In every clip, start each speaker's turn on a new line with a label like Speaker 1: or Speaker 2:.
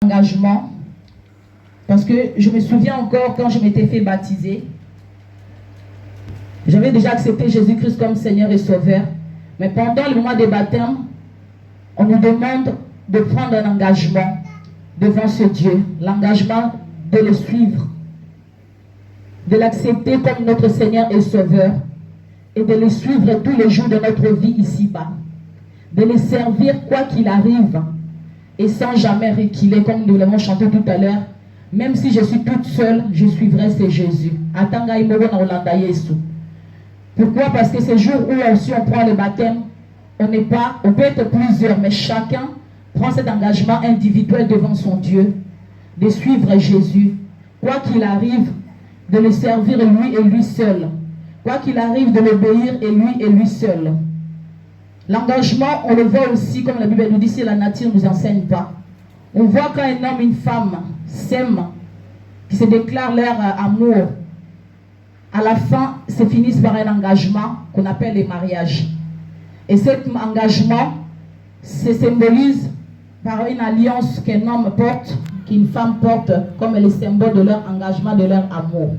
Speaker 1: Engagement, parce que je me souviens encore quand je m'étais fait baptiser, j'avais déjà accepté Jésus-Christ comme Seigneur et Sauveur, mais pendant le mois des baptêmes, on nous demande de prendre un engagement devant ce Dieu, l'engagement de le suivre, de l'accepter comme notre Seigneur et Sauveur, et de le suivre tous les jours de notre vie ici-bas, de le servir quoi qu'il arrive, et sans jamais reculer, comme nous l'avons chanté tout à l'heure. Même si je suis toute seule, je suivrai ce Jésus. Pourquoi? Parce que ces jours où aussi on prend le baptême, on peut être plusieurs, mais chacun prend cet engagement individuel devant son Dieu, de suivre Jésus, quoi qu'il arrive, de le servir lui et lui seul, quoi qu'il arrive, de l'obéir et lui seul. L'engagement, on le voit aussi, comme la Bible nous dit, si la nature ne nous enseigne pas. On voit quand un homme et une femme s'aiment, qui se déclarent leur amour, à la fin, se finissent par un engagement qu'on appelle le mariage. Et cet engagement se symbolise par une alliance qu'un homme porte, qu'une femme porte, comme le symbole de leur engagement, de leur amour.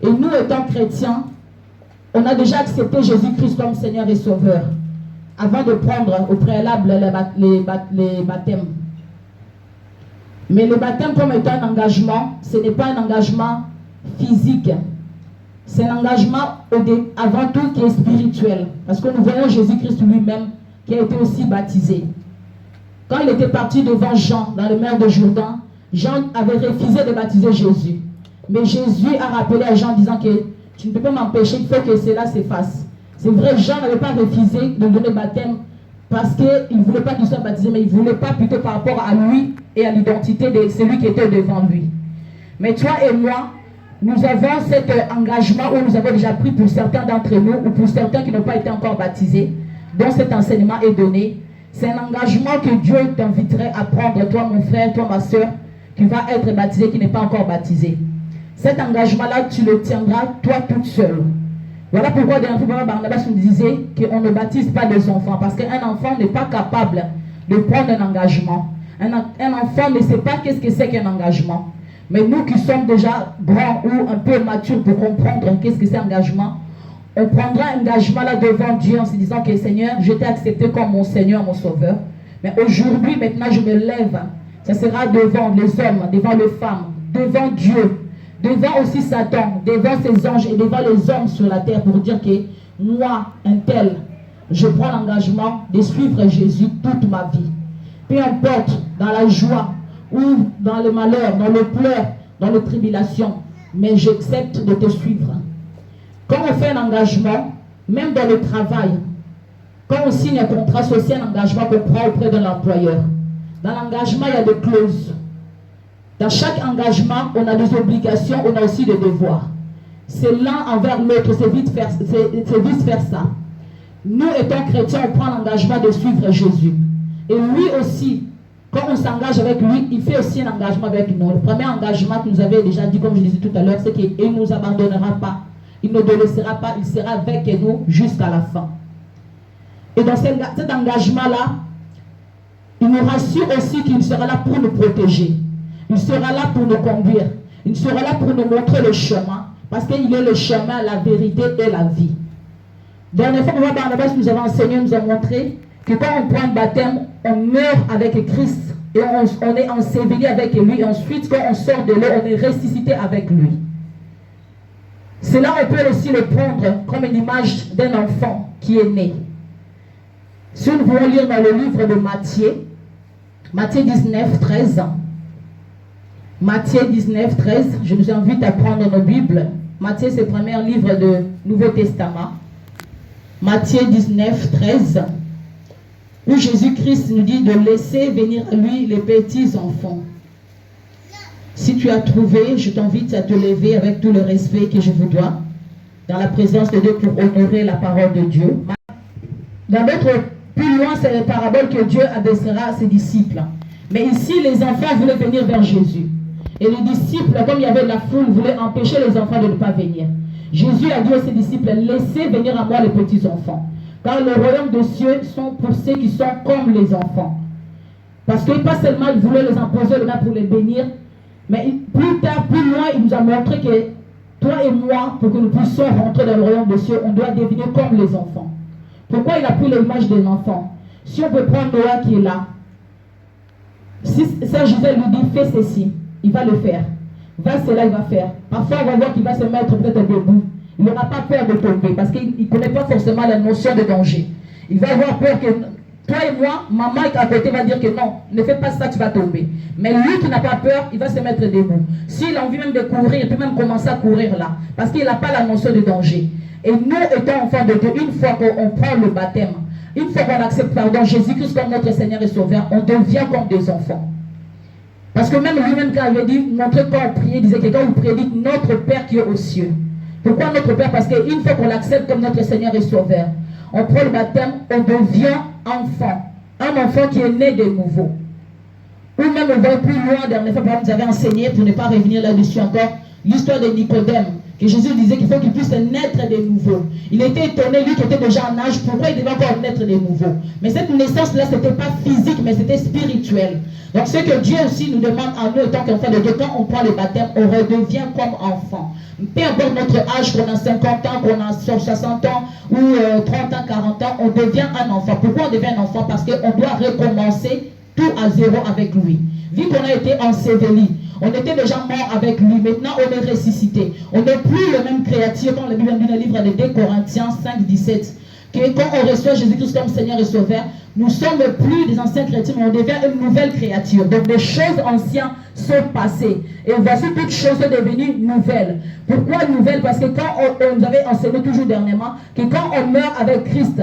Speaker 1: Et nous, étant chrétiens, on a déjà accepté Jésus-Christ comme Seigneur et Sauveur, avant de prendre au préalable les baptêmes. Mais le baptême comme étant un engagement, ce n'est pas un engagement physique. C'est un engagement avant tout qui est spirituel. Parce que nous voyons Jésus-Christ lui-même qui a été aussi baptisé. Quand il était parti devant Jean dans le mer de Jourdain, Jean avait refusé de baptiser Jésus. Mais Jésus a rappelé à Jean en disant que tu ne peux pas m'empêcher, il faut que cela s'efface. C'est vrai, Jean n'avait pas refusé de donner le baptême parce qu'il ne voulait pas qu'il soit baptisé, mais il ne voulait pas plutôt par rapport à lui et à l'identité de celui qui était devant lui. Mais toi et moi, nous avons cet engagement où nous avons déjà pris pour certains d'entre nous ou pour certains qui n'ont pas été encore baptisés, dont cet enseignement est donné. C'est un engagement que Dieu t'inviterait à prendre, toi mon frère, toi ma soeur, qui va être baptisé, qui n'est pas encore baptisé. Cet engagement-là, tu le tiendras toi toute seule. Voilà pourquoi Barnabas nous disait qu'on ne baptise pas des enfants, parce qu'un enfant n'est pas capable de prendre un engagement. Un enfant ne sait pas qu'est-ce que c'est qu'un engagement. Mais nous qui sommes déjà grands ou un peu matures pour comprendre qu'est-ce que c'est un engagement, on prendra un engagement là devant Dieu en se disant que Seigneur, je t'ai accepté comme mon Seigneur, mon Sauveur. Mais aujourd'hui, maintenant, je me lève. Ça sera devant les hommes, devant les femmes, devant Dieu, devant aussi Satan, devant ses anges et devant les hommes sur la terre pour dire que moi, un tel, je prends l'engagement de suivre Jésus toute ma vie. Peu importe, dans la joie ou dans le malheur, dans le pleur, dans les tribulations, mais j'accepte de te suivre. Quand on fait un engagement, même dans le travail, quand on signe un contrat, c'est aussi un engagement qu'on prend auprès de l'employeur. Dans l'engagement, il y a des clauses. Dans chaque engagement, on a des obligations, on a aussi des devoirs. C'est l'un envers l'autre, c'est vice-versa. Nous, étant chrétiens, on prend l'engagement de suivre Jésus. Et lui aussi, quand on s'engage avec lui, il fait aussi un engagement avec nous. Le premier engagement que nous avait déjà dit, comme je disais tout à l'heure, c'est qu'il ne nous abandonnera pas. Il ne nous laissera pas, il sera avec nous jusqu'à la fin. Et dans cet engagement-là, il nous rassure aussi qu'il sera là pour nous protéger. Il sera là pour nous conduire. Il sera là pour nous montrer le chemin. Parce qu'il est le chemin, la vérité et la vie. Dernière fois, Barnabas nous avait enseigné, nous a montré que quand on prend le baptême, on meurt avec Christ. Et on est enseveli avec lui. Et ensuite, quand on sort de l'eau, on est ressuscité avec lui. Cela, on peut aussi le prendre comme une image d'un enfant qui est né. Si nous voulons lire dans le livre de Matthieu, Matthieu 19, 13. Matthieu 19, 13. Je vous invite à prendre nos Bibles. Matthieu, c'est le premier livre du Nouveau Testament. Matthieu 19, 13. Où Jésus-Christ nous dit de laisser venir à lui les petits enfants. Si tu as trouvé, je t'invite à te lever avec tout le respect que je vous dois, dans la présence de Dieu pour honorer la parole de Dieu. Dans d'autres, plus loin, c'est la parabole que Dieu adressera à ses disciples. Mais ici, les enfants voulaient venir vers Jésus. Et les disciples, comme il y avait de la foule, voulaient empêcher les enfants de ne pas venir. Jésus a dit à ses disciples, laissez venir à moi les petits enfants. Car le royaume des cieux sont pour ceux qui sont comme les enfants. Parce que pas seulement il voulait les imposer le main pour les bénir, mais plus tard, plus loin, il nous a montré que toi et moi, pour que nous puissions rentrer dans le royaume des cieux, on doit devenir comme les enfants. Pourquoi il a pris l'image des enfants? Si on peut prendre Noah qui est là, si Saint Joseph lui dit fais ceci, il va le faire. Va cela, il va faire. Parfois, on va voir qu'il va se mettre peut-être debout. Il n'aura pas peur de tomber parce qu'il ne connaît pas forcément la notion de danger. Il va avoir peur que toi et moi, maman à côté va dire que non, ne fais pas ça, tu vas tomber. Mais lui qui n'a pas peur, il va se mettre debout. S'il a envie même de courir, il peut même commencer à courir là. Parce qu'il n'a pas la notion de danger. Et nous, étant enfants de Dieu, une fois qu'on prend le baptême, une fois qu'on accepte pardon, Jésus-Christ comme notre Seigneur et Sauveur, on devient comme des enfants. Parce que même lui-même, quand il avait dit, notre quand on priait, il disait que quand vous priez, dites notre Père qui est aux cieux. Pourquoi notre Père? Parce qu'une fois qu'on l'accepte comme notre Seigneur et Sauveur, on prend le baptême, on devient enfant. Un enfant qui est né de nouveau. Ou même on va plus loin, dernière fois, vous avez enseigné, pour ne pas revenir là-dessus encore, l'histoire de Nicodème, que Jésus disait qu'il faut qu'il puisse naître de nouveau. Il était étonné, lui qui était déjà en âge, pourquoi il devait encore naître de nouveau. Mais cette naissance-là, ce n'était pas physique, mais c'était spirituel. Donc ce que Dieu aussi nous demande à nous, tant qu'enfants de Dieu, quand on prend le baptême, on redevient comme enfant. Peu importe notre âge, qu'on a 50 ans, qu'on a 60 ans, ou 30 ans, 40 ans, on devient un enfant. Pourquoi on devient un enfant? Parce qu'on doit recommencer tout à zéro avec lui. Vu qu'on a été enseveli, on était déjà mort avec lui, maintenant on est ressuscité. On n'est plus le même créature, comme la Bible dit dans le livre de 2 Corinthiens 5, 17. Que quand on reçoit Jésus-Christ comme Seigneur et Sauveur, nous ne sommes plus des anciens chrétiens, mais on devient une nouvelle créature. Donc les choses anciennes sont passées. Et voici toutes choses sont devenues nouvelles. Pourquoi nouvelles? Parce que quand on nous avait enseigné toujours dernièrement, que quand on meurt avec Christ,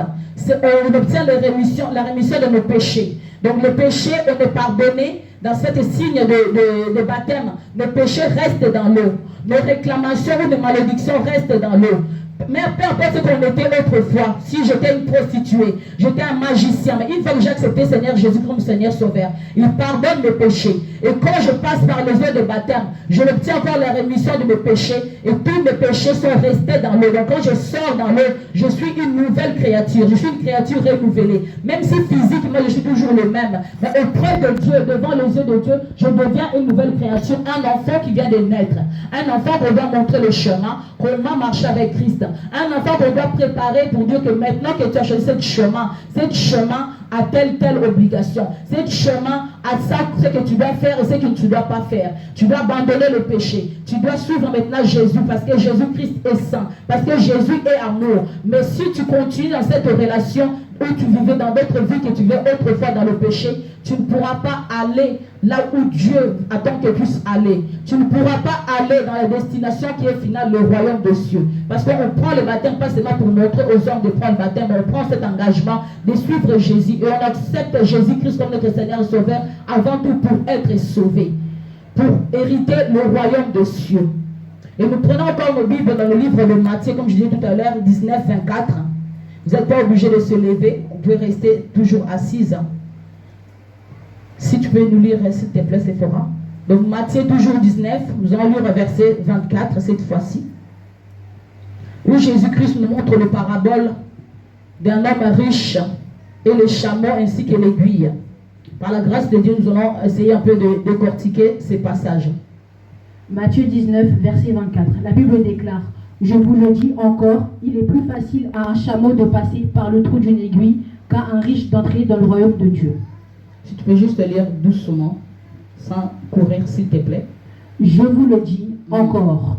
Speaker 1: on obtient la rémission de nos péchés. Donc le péché, on est pardonné dans cette signe de baptême. Nos péchés restent dans l'eau. Nos réclamations ou nos malédictions restent dans l'eau. Mais peu importe ce qu'on était autrefois, si j'étais une prostituée, j'étais un magicien, mais une fois que j'ai accepté Seigneur Jésus comme Seigneur Sauveur, il pardonne mes péchés. Et quand je passe par les eaux de baptême, je obtiens encore la rémission de mes péchés et tous mes péchés sont restés dans l'eau. Donc quand je sors dans l'eau, je suis une nouvelle créature, je suis une créature renouvelée. Même si physiquement je suis toujours le même, mais auprès de Dieu, devant les yeux de Dieu, je deviens une nouvelle créature, un enfant qui vient de naître, un enfant qu'on doit montrer le chemin, qu'on va marcher avec Christ. Un enfant qu'on doit préparer pour dire que maintenant que tu as choisi ce chemin a telle obligation. Ce chemin a ça, ce que tu dois faire et ce que tu ne dois pas faire. Tu dois abandonner le péché. Tu dois suivre maintenant Jésus parce que Jésus-Christ est saint. Parce que Jésus est amour. Mais si tu continues dans cette relation où tu vivais dans d'autres vies que tu vivais autrefois dans le péché, tu ne pourras pas aller là où Dieu attend que tu puisses aller. Tu ne pourras pas aller dans la destination qui est finale, le royaume des cieux. Parce qu'on prend le baptême pas seulement pour montrer aux hommes de prendre le baptême, mais on prend cet engagement de suivre Jésus. Et on accepte Jésus-Christ comme notre Seigneur et Sauveur avant tout pour être sauvé, pour hériter le royaume des cieux. Et nous prenons encore nos Bibles dans le livre de Matthieu, comme je disais tout à l'heure, 19, 24. Vous n'êtes pas obligé de se lever, vous pouvez rester toujours assise. Si tu peux nous lire, s'il te plaît, Séphora. Donc Matthieu toujours 19, nous allons lire verset 24 cette fois-ci. Où Jésus-Christ nous montre le parabole d'un homme riche et le chameau ainsi que l'aiguille. Par la grâce de Dieu, nous allons essayer un peu de décortiquer ces passages.
Speaker 2: Matthieu 19, verset 24. La Bible déclare: je vous le dis encore, il est plus facile à un chameau de passer par le trou d'une aiguille qu'à un riche d'entrer dans le royaume de Dieu.
Speaker 1: Si tu peux juste lire doucement, sans courir, s'il te plaît.
Speaker 2: Je vous le dis encore,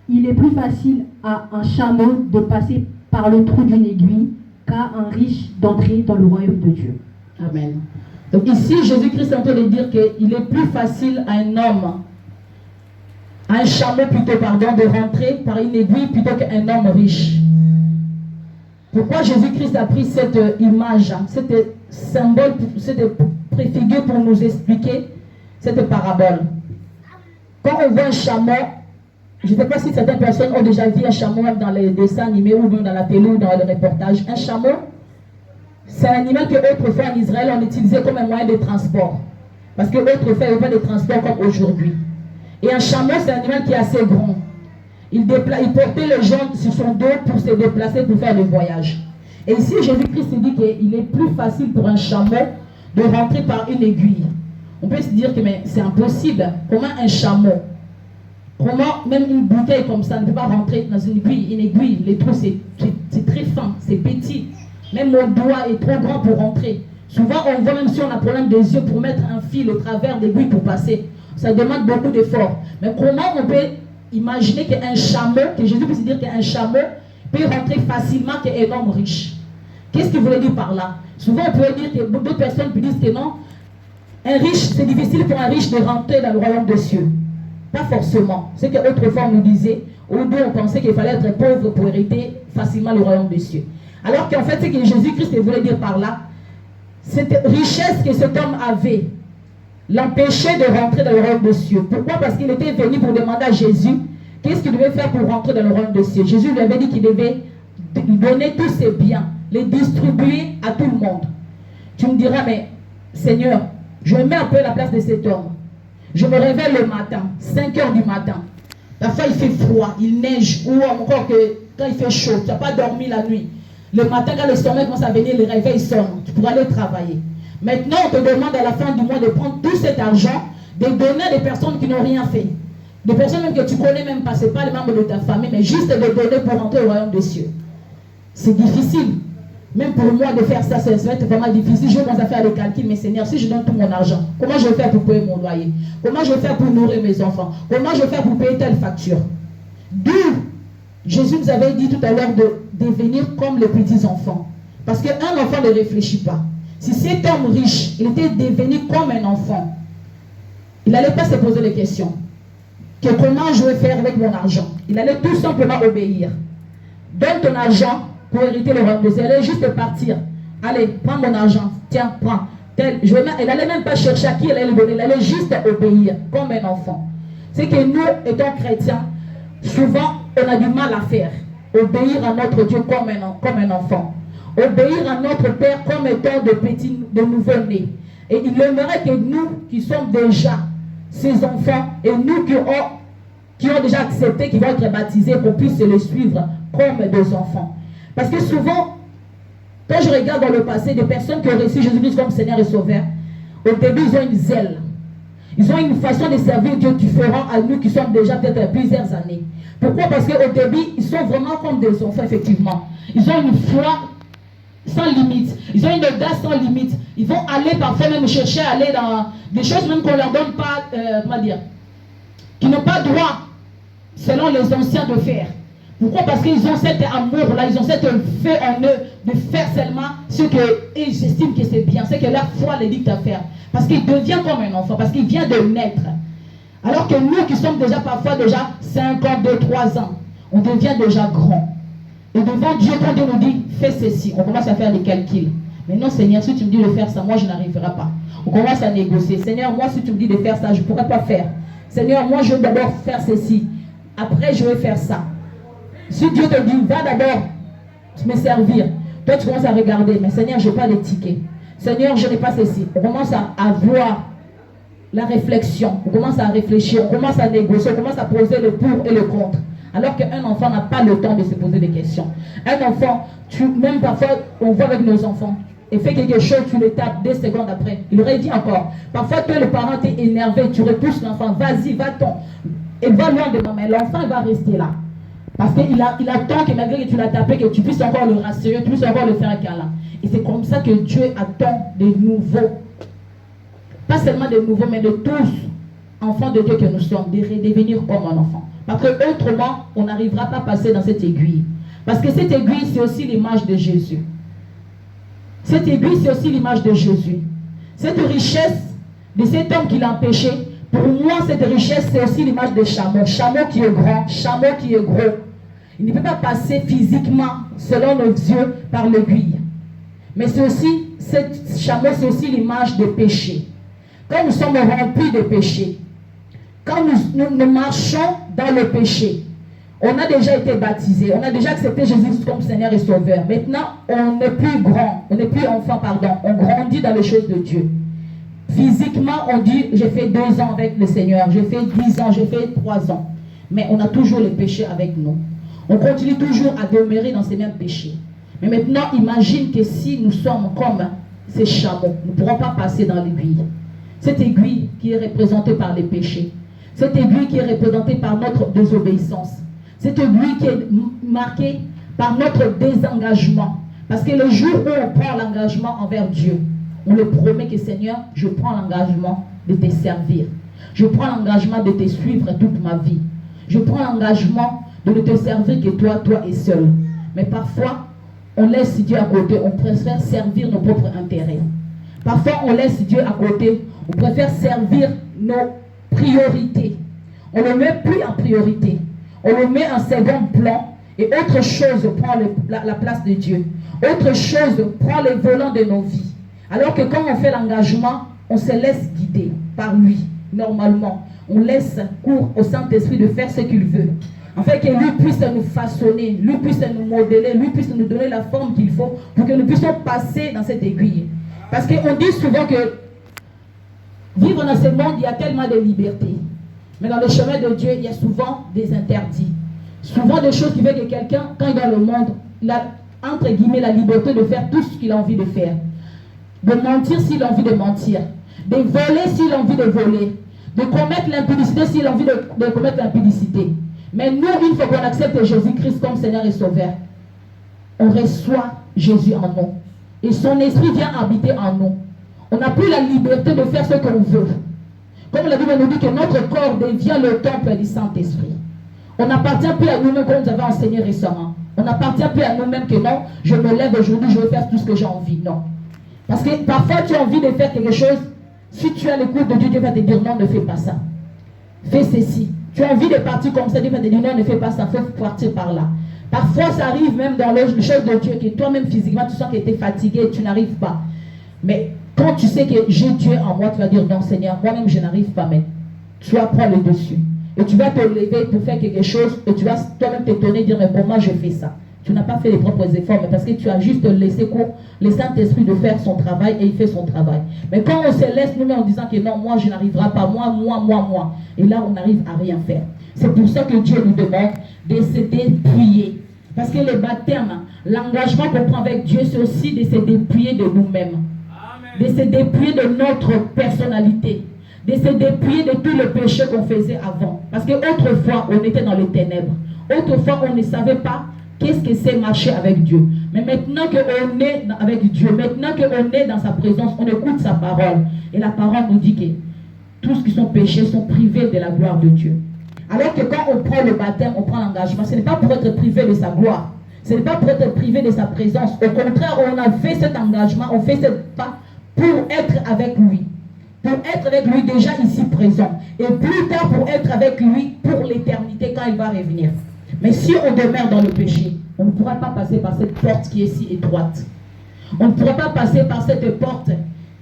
Speaker 2: il est plus facile à un chameau de passer par le trou d'une aiguille qu'à un riche d'entrer dans le royaume de Dieu.
Speaker 1: Amen. Donc ici, Jésus-Christ est en train de dire qu'il est plus facile à un homme, à un chameau plutôt, de rentrer par une aiguille plutôt qu'un homme riche. Pourquoi Jésus-Christ a pris cette image, cette symbole, cette préfigure pour nous expliquer cette parabole? Quand on voit un chameau, je ne sais pas si certaines personnes ont déjà vu un chameau dans les dessins animés ou même dans la télé ou dans le reportage. Un chameau, c'est un animal que autrefois en Israël on utilisait comme un moyen de transport. Parce que autrefois il n'y avait pas de transport comme aujourd'hui. Et un chameau, c'est un animal qui est assez grand. Il portait les gens sur son dos pour se déplacer, pour faire des voyages. Et ici, Jésus-Christ dit qu'il est plus facile pour un chameau de rentrer par une aiguille. On peut se dire que c'est impossible. Comment un chameau, comment même une bouteille comme ça ne peut pas rentrer dans une aiguille? Une aiguille, les trous, c'est très fin, c'est petit. Même mon doigt est trop grand pour rentrer. Souvent, on voit même si on a problème des yeux pour mettre un fil au travers d'aiguille pour passer. Ça demande beaucoup d'efforts. Mais comment on peut imaginer qu'un chameau, que Jésus peut se dire qu'un chameau peut rentrer facilement qu'un homme riche? Qu'est-ce qu'il voulait dire par là? Souvent, on peut dire que d'autres personnes disent que non, un riche, c'est difficile pour un riche de rentrer dans le royaume des cieux. Pas forcément. C'est qu'autrefois, on nous disait, au deux, on pensait qu'il fallait être pauvre pour hériter facilement le royaume des cieux. Alors qu'en fait, c'est que Jésus-Christ voulait dire par là, cette richesse que cet homme avait l'empêchait de rentrer dans le royaume des cieux. Pourquoi? Parce qu'il était venu pour demander à Jésus qu'est-ce qu'il devait faire pour rentrer dans le royaume des cieux. Jésus lui avait dit qu'il devait donner tous ses biens, les distribuer à tout le monde. Tu me diras, mais Seigneur, je me mets un peu à la place de cet homme. Je me réveille le matin, 5 heures du matin. Parfois il fait froid, il neige, ou encore que quand il fait chaud, tu n'as pas dormi la nuit. Le matin, quand le sommeil commence à venir, le réveil sonne, tu pourras aller travailler. Maintenant, on te demande à la fin du mois de prendre tout cet argent, de donner à des personnes qui n'ont rien fait. Des personnes même que tu ne connais même pas, ce n'est pas les membres de ta famille, mais juste de donner pour rentrer au royaume des cieux. C'est difficile. Même pour moi de faire ça, ça va être vraiment difficile. Je commence à faire les calculs, mais Seigneur, si je donne tout mon argent, comment je vais faire pour payer mon loyer? Comment je vais faire pour nourrir mes enfants? Comment je vais faire pour payer telle facture? D'où Jésus nous avait dit tout à l'heure de devenir comme les petits enfants. Parce qu'un enfant ne réfléchit pas. Si cet homme riche, il était devenu comme un enfant, il n'allait pas se poser les questions. Que comment je vais faire avec mon argent? Il allait tout simplement obéir. Donne ton argent pour hériter le royaume des cieux. Elle allait juste partir. Allez, prends mon argent. Tiens, prends. Elle n'allait même pas chercher à qui elle allait le donner. Elle allait juste obéir comme un enfant. C'est que nous, étant chrétiens, souvent, on a du mal à faire. Obéir à notre Dieu comme un enfant. Obéir à notre Père comme étant de nouveau-nés. Et il aimerait que nous, qui sommes déjà ses enfants, et nous qui ont déjà accepté, qui vont être baptisés, qu'on puisse les suivre comme des enfants. Parce que souvent, quand je regarde dans le passé des personnes qui ont reçu Jésus-Christ comme Seigneur et Sauveur, au début, ils ont une zèle. Ils ont une façon de servir Dieu différente à nous qui sommes déjà peut-être plusieurs années. Pourquoi? Parce qu'au début, ils sont vraiment comme des enfants, effectivement. Ils ont une foi sans limite. Ils ont une audace sans limite. Ils vont aller parfois même chercher à aller dans des choses même qu'on ne leur donne pas, comment dire, qui n'ont pas droit, selon les anciens, de faire. Pourquoi? Parce qu'ils ont cet amour-là, ils ont cette fait en eux de faire seulement ce qu'ils estiment que c'est bien, ce que leur foi les dicte à faire. Parce qu'il devient comme un enfant, parce qu'il vient de naître. Alors que nous qui sommes déjà parfois 5 ans, 2, 3 ans, on devient déjà grand. Et devant Dieu, quand Dieu nous dit, fais ceci, on commence à faire les calculs. Mais non, Seigneur, si tu me dis de faire ça, moi je n'arriverai pas. On commence à négocier. Seigneur, moi si tu me dis de faire ça, je ne pourrais pas faire. Seigneur, moi je vais d'abord faire ceci. Après, je vais faire ça. Si Dieu te dit, va d'abord me servir, toi tu commences à regarder, mais Seigneur, je n'ai pas les tickets. Seigneur, je n'ai pas ceci. On commence à avoir la réflexion, on commence à réfléchir, on commence à négocier, on commence à poser le pour et le contre. Alors qu'un enfant n'a pas le temps de se poser des questions. Un enfant, même parfois, on voit avec nos enfants, et fait quelque chose, tu le tapes 2 secondes après. Il aurait dit encore. Parfois, toi, le parent, t'es énervé, tu repousses l'enfant, vas-y, va-t'en. Et va loin de moi, mais l'enfant va rester là. Parce qu'il attend que malgré que tu l'as tapé, que tu puisses encore le rassurer, que tu puisses encore le faire un câlin. Et c'est comme ça que Dieu attend des nouveaux. Pas seulement des nouveaux, mais de tous, enfants de Dieu que nous sommes, de redevenir comme un enfant. Parce que autrement, on n'arrivera pas à passer dans cette aiguille. Parce que cette aiguille, c'est aussi l'image de Jésus. Cette aiguille, c'est aussi l'image de Jésus. Cette richesse de cet homme qui l'a empêché, pour moi, cette richesse, c'est aussi l'image de chameau. Chameau qui est grand, chameau qui est gros. Il ne peut pas passer physiquement, selon nos yeux, par l'aiguille. Mais c'est aussi, ce chameau, c'est aussi l'image de péché. Quand nous sommes remplis de péché, quand nous marchons dans le péché, on a déjà été baptisé, on a déjà accepté Jésus comme Seigneur et Sauveur. Maintenant, on n'est plus grand, on n'est plus enfant, pardon. On grandit dans les choses de Dieu. Physiquement, on dit, j'ai fait 2 ans avec le Seigneur, j'ai fait 10 ans, j'ai fait 3 ans. Mais on a toujours le péché avec nous. On continue toujours à demeurer dans ces mêmes péchés. Mais maintenant, imagine que si nous sommes comme ces chameaux. Nous ne pourrons pas passer dans l'aiguille. Cette aiguille qui est représentée par les péchés. Cette aiguille qui est représentée par notre désobéissance. Cette aiguille qui est marquée par notre désengagement. Parce que le jour où on prend l'engagement envers Dieu, on le promet que Seigneur, je prends l'engagement de te servir. Je prends l'engagement de te suivre toute ma vie. Je prends l'engagement de ne te servir que toi et seul. Mais parfois, on laisse Dieu à côté, on préfère servir nos propres intérêts. Parfois, on laisse Dieu à côté, on préfère servir nos priorités. On ne le met plus en priorité. On le met en second plan et autre chose prend la place de Dieu. Autre chose prend le volant de nos vies. Alors que quand on fait l'engagement, on se laisse guider par lui. Normalement, on laisse cours au Saint-Esprit de faire ce qu'il veut. Afin que lui puisse nous façonner, lui puisse nous modeler, lui puisse nous donner la forme qu'il faut pour que nous puissions passer dans cette aiguille. Parce qu'on dit souvent que vivre dans ce monde, il y a tellement de liberté. Mais dans le chemin de Dieu, il y a souvent des interdits. Souvent des choses qui font que quelqu'un, quand il est dans le monde, il a, entre guillemets, la liberté de faire tout ce qu'il a envie de faire. De mentir s'il a envie de mentir. De voler s'il a envie de voler. De commettre l'impudicité s'il a envie de commettre l'impudicité. Mais nous, une fois qu'on accepte Jésus-Christ comme Seigneur et Sauveur, on reçoit Jésus en nous. Et son esprit vient habiter en nous. On n'a plus la liberté de faire ce qu'on veut. Comme la Bible nous dit que notre corps devient le temple du Saint-Esprit. On n'appartient plus à nous-mêmes comme nous avons enseigné récemment. On n'appartient plus à nous-mêmes que non, je me lève aujourd'hui, je vais faire tout ce que j'ai envie. Non. Parce que parfois tu as envie de faire quelque chose, si tu as l'écoute de Dieu, Dieu va te dire non, ne fais pas ça. Fais ceci. Tu as envie de partir comme ça, Dieu va te dire non, ne fais pas ça, il faut partir par là. Parfois ça arrive même dans les choses de Dieu, que toi-même physiquement tu sens que tu es fatigué et tu n'arrives pas. Mais quand tu sais que j'ai Dieu en moi, tu vas dire non Seigneur, moi-même je n'arrive pas, mais tu vas prendre le dessus. Et tu vas te lever pour faire quelque chose et tu vas toi-même t'étonner, dire mais pour moi je fais ça. Tu n'as pas fait les propres efforts, mais parce que tu as juste laissé cours le Saint-Esprit de faire son travail et il fait son travail. Mais quand on se laisse nous-mêmes en disant que non, moi je n'arriverai pas, moi, et là on n'arrive à rien faire. C'est pour ça que Dieu nous demande de se dépouiller. Parce que le baptême, l'engagement qu'on prend avec Dieu, c'est aussi de se dépouiller de nous-mêmes. De se dépouiller de notre personnalité. De se dépouiller de tout le péché qu'on faisait avant. Parce qu'autrefois, on était dans les ténèbres. Autrefois, on ne savait pas qu'est-ce que c'est marcher avec Dieu. Mais maintenant qu'on est avec Dieu, maintenant qu'on est dans sa présence, on écoute sa parole. Et la parole nous dit que tous qui sont péchés sont privés de la gloire de Dieu. Alors que quand on prend le baptême, on prend l'engagement, ce n'est pas pour être privé de sa gloire. Ce n'est pas pour être privé de sa présence. Au contraire, on a fait cet engagement, on fait ce pas pour être avec lui. Pour être avec lui déjà ici présent. Et plus tard pour être avec lui pour l'éternité quand il va revenir. Mais si on demeure dans le péché, on ne pourra pas passer par cette porte qui est si étroite. On ne pourra pas passer par cette porte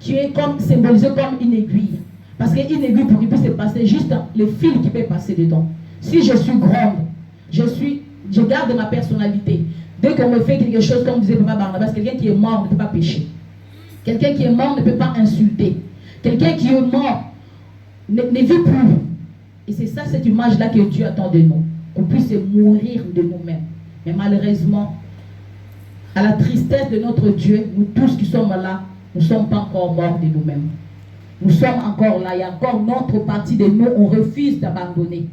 Speaker 1: qui est comme symbolisée comme une aiguille. Parce qu'une aiguille, pour qu'il puisse se passer, juste le fil qui peut passer dedans. Si je suis grande, je garde ma personnalité. Dès qu'on me fait quelque chose, comme disait Papa Barnabas, quelqu'un qui est mort ne peut pas pécher. Quelqu'un qui est mort ne peut pas insulter. Quelqu'un qui est mort ne vit plus. Et c'est ça, cette image-là que Dieu attend de nous. Qu'on puisse mourir de nous-mêmes. Mais malheureusement, à la tristesse de notre Dieu, nous tous qui sommes là, nous ne sommes pas encore morts de nous-mêmes. Nous sommes encore là. Il y a encore notre partie de nous, on refuse d'abandonner.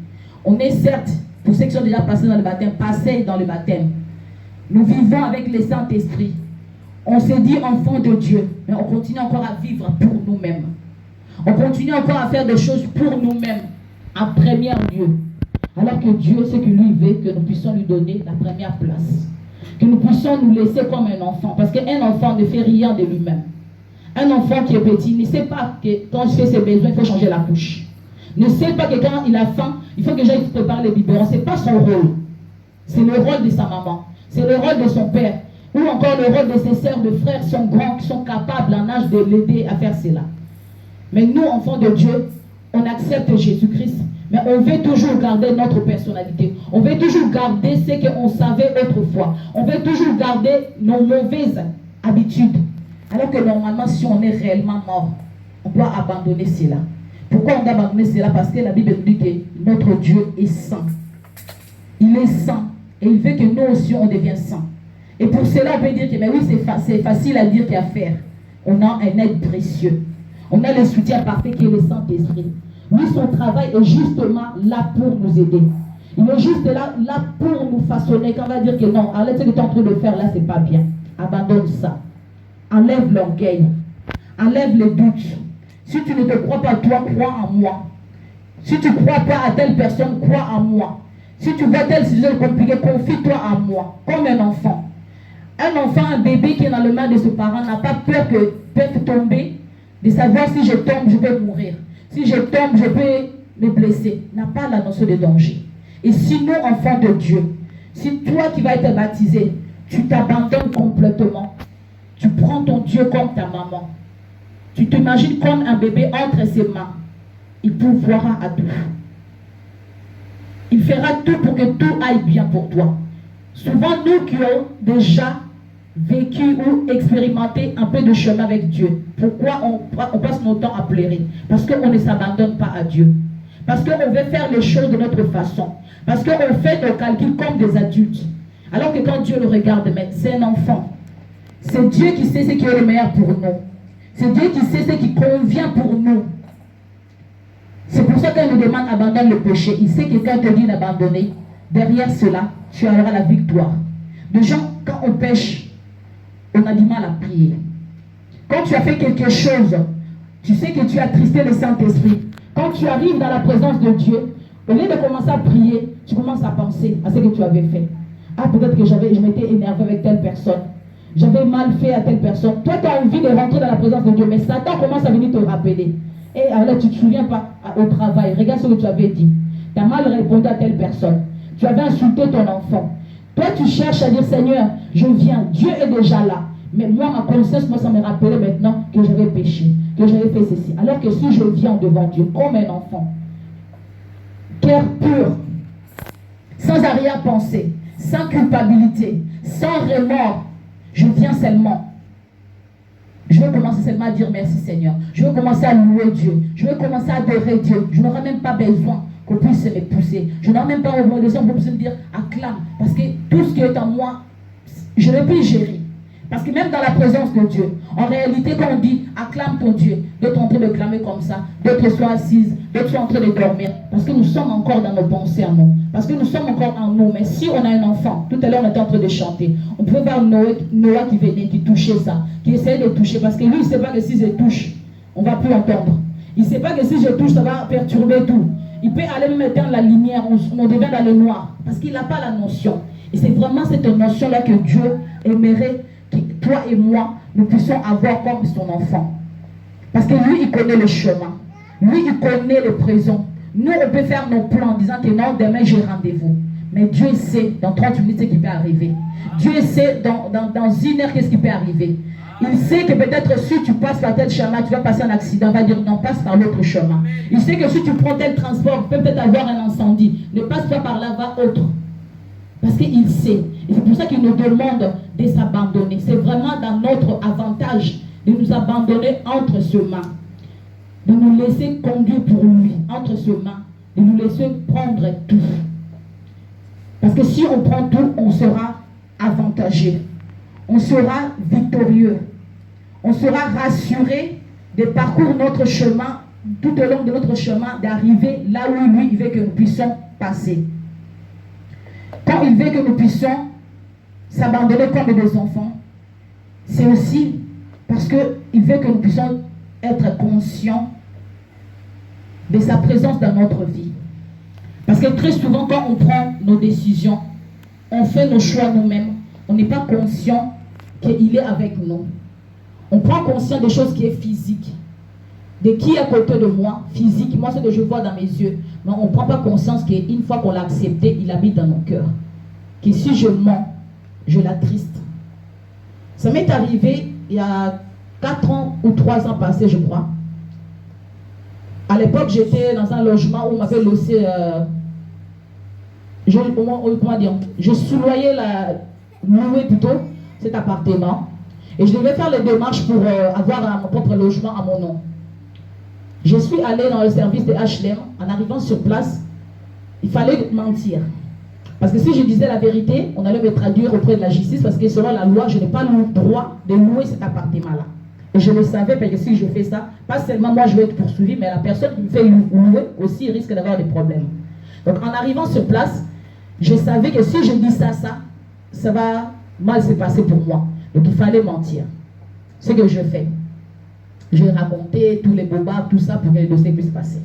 Speaker 1: On est certes, pour ceux qui sont déjà passés dans le baptême, passés dans le baptême. Nous vivons avec le Saint-Esprit. On se dit enfant de Dieu, mais on continue encore à vivre pour nous-mêmes. On continue encore à faire des choses pour nous-mêmes, en premier lieu. Alors que Dieu, ce que lui veut, que nous puissions lui donner la première place. Que nous puissions nous laisser comme un enfant. Parce qu'un enfant ne fait rien de lui-même. Un enfant qui est petit ne sait pas que quand il fait ses besoins, il faut changer la couche. Ne sait pas que quand il a faim, il faut que j'aille préparer les biberons. Ce n'est pas son rôle. C'est le rôle de sa maman. C'est le rôle de son père. Ou encore le rôle de ses sœurs, de frères qui sont grands, qui sont capables en âge de l'aider à faire cela. Mais nous, enfants de Dieu, on accepte Jésus-Christ. Mais on veut toujours garder notre personnalité. On veut toujours garder ce qu'on savait autrefois. On veut toujours garder nos mauvaises habitudes. Alors que normalement, si on est réellement mort, on doit abandonner cela. Pourquoi on doit abandonner cela? Parce que la Bible nous dit que notre Dieu est saint. Il est saint. Et il veut que nous aussi, on devienne saints. Et pour cela, on peut dire que mais oui, c'est facile à dire qu'à faire. on a un aide précieux. On a le soutien parfait qui est le Saint-Esprit. Lui, son travail est justement là pour nous aider. Il est juste là pour nous façonner. Quand on va dire que non, arrête ce que tu es en train de faire là, c'est pas bien. Abandonne ça. Enlève l'orgueil. Enlève les doutes. Si tu ne te crois pas toi, crois en moi. Si tu ne crois pas à telle personne, crois en moi. Si tu vois tel sujet compliqué, confie-toi à moi, comme un enfant. Un enfant, un bébé qui est dans le main de ses parents n'a pas peur que peuvent tomber, de savoir si je tombe, je vais mourir. Si je tombe, je peux me blesser. N'a pas la notion de danger. Et si nous, enfants de Dieu, si toi qui vas être baptisé, tu t'abandonnes complètement, tu prends ton Dieu comme ta maman, tu t'imagines comme un bébé entre ses mains, il pourvoira à tout. Il fera tout pour que tout aille bien pour toi. Souvent, nous qui avons déjà vécu ou expérimenté un peu de chemin avec Dieu, pourquoi on passe notre temps à pleurer? Parce qu'on ne s'abandonne pas à Dieu. Parce qu'on veut faire les choses de notre façon. Parce qu'on fait nos calculs comme des adultes. Alors que quand Dieu le regarde, c'est un enfant. C'est Dieu qui sait ce qui est le meilleur pour nous. C'est Dieu qui sait ce qui convient pour nous. C'est pour ça qu'il nous demande d'abandonner le péché. Il sait que quand il te dit d'abandonner, derrière cela, tu auras la victoire. De gens, quand on pêche, on a du mal à prier. Quand tu as fait quelque chose, tu sais que tu as attristé le Saint-Esprit. Quand tu arrives dans la présence de Dieu, au lieu de commencer à prier, tu commences à penser à ce que tu avais fait. Ah, peut-être que je m'étais énervé avec telle personne. J'avais mal fait à telle personne. Toi, tu as envie de rentrer dans la présence de Dieu, mais Satan commence à venir te rappeler. Et alors, tu ne te souviens pas au travail. Regarde ce que tu avais dit. Tu as mal répondu à telle personne. Tu avais insulté ton enfant. Toi, tu cherches à dire, Seigneur, je viens. Dieu est déjà là. Mais moi, ma conscience, moi, ça me rappelait maintenant que j'avais péché, que j'avais fait ceci. Alors que si je viens devant Dieu comme un enfant, cœur pur, sans arrière-pensée, sans culpabilité, sans remords, je viens seulement. Je vais commencer seulement à dire merci Seigneur. Je vais commencer à louer Dieu. Je vais commencer à adorer Dieu. Je n'aurai même pas besoin qu'on puisse me pousser. Je n'aurai même pas besoin qu'on puisse me dire acclame. Parce que tout ce qui est en moi, je ne peux gérer. Parce que même dans la présence de Dieu, en réalité, quand on dit acclame ton Dieu, d'autres sont en train de clamer comme ça, d'autres sont assises, d'autres sont en train de dormir. Parce que nous sommes encore dans nos pensées en nous. Parce que nous sommes encore en nous. Mais si on a un enfant, tout à l'heure on était en train de chanter, on pouvait voir Noah qui venait, qui touchait ça, qui essayait de toucher. Parce que lui, il ne sait pas que si je touche, on ne va plus entendre. Il ne sait pas que si je touche, ça va perturber tout. Il peut aller même éteindre la lumière, on devient dans le noir. Parce qu'il n'a pas la notion. Et c'est vraiment cette notion-là que Dieu aimerait que toi et moi, nous puissions avoir comme son enfant. Parce que lui, il connaît le chemin. Lui, il connaît le présent. Nous, on peut faire nos plans en disant que non, demain, j'ai rendez-vous. Mais Dieu sait dans 30 minutes ce qui peut arriver. Dieu sait dans une heure qu'est-ce qui peut arriver. Il sait que peut-être si tu passes par tel chemin, tu vas passer un accident. Il va dire non, passe par l'autre chemin. Il sait que si tu prends tel transport, tu peux peut-être avoir un incendie. Ne passe pas par là, va autre. Parce qu'il sait. Et c'est pour ça qu'il nous demande de s'abandonner. C'est vraiment dans notre avantage de nous abandonner entre ses mains. De nous laisser conduire pour lui, entre ses mains. De nous laisser prendre tout. Parce que si on prend tout, on sera avantagé. On sera victorieux. On sera rassuré de parcourir notre chemin, tout au long de notre chemin, d'arriver là où lui, il veut que nous puissions passer. Quand il veut que nous puissions s'abandonner comme des enfants, c'est aussi parce qu'il veut que nous puissions être conscients de sa présence dans notre vie. Parce que très souvent, quand on prend nos décisions, on fait nos choix nous-mêmes, on n'est pas conscient qu'il est avec nous. On prend conscience des choses qui est physique. De qui est à côté de moi, physique, moi ce que je vois dans mes yeux. Mais on ne prend pas conscience qu'une fois qu'on l'a accepté, il habite dans nos cœurs. Que si je mens, je l'attriste. Ça m'est arrivé il y a 4 ans ou 3 ans passés, je crois. À l'époque, j'étais dans un logement où on m'avait laissé... je sous-loyais louer plutôt cet appartement. Et je devais faire les démarches pour avoir mon propre logement à mon nom. Je suis allée dans le service de HLM. En arrivant sur place, il fallait mentir. Parce que si je disais la vérité, on allait me traduire auprès de la justice parce que selon la loi, je n'ai pas le droit de louer cet appartement-là. Et je le savais parce que si je fais ça, pas seulement moi je vais être poursuivi, mais la personne qui me fait louer aussi risque d'avoir des problèmes. Donc en arrivant sur place, je savais que si je dis ça va mal se passer pour moi. Donc il fallait mentir. Ce que je fais. J'ai raconté tous les bobards, tout ça pour que le dossier puisse passer.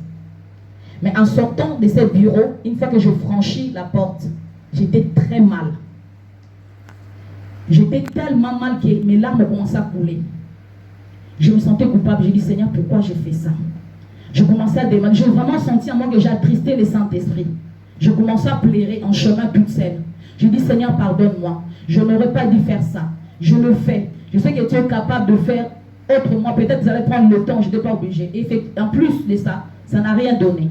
Speaker 1: Mais en sortant de ce bureau, une fois que je franchis la porte, j'étais très mal. J'étais tellement mal que mes larmes commençaient à couler. Je me sentais coupable. J'ai dit, Seigneur, pourquoi j'ai fait ça? Je commençais à demander. J'ai vraiment senti en moi que j'ai attristé le Saint-Esprit. Je commençais à pleurer en chemin toute seule. J'ai dit, Seigneur, pardonne-moi. Je n'aurais pas dû faire ça. Je le fais. Je sais que tu es capable de faire autrement. Peut-être que vous allez prendre le temps. Je n'étais pas obligée. Et en plus de ça, ça n'a rien donné.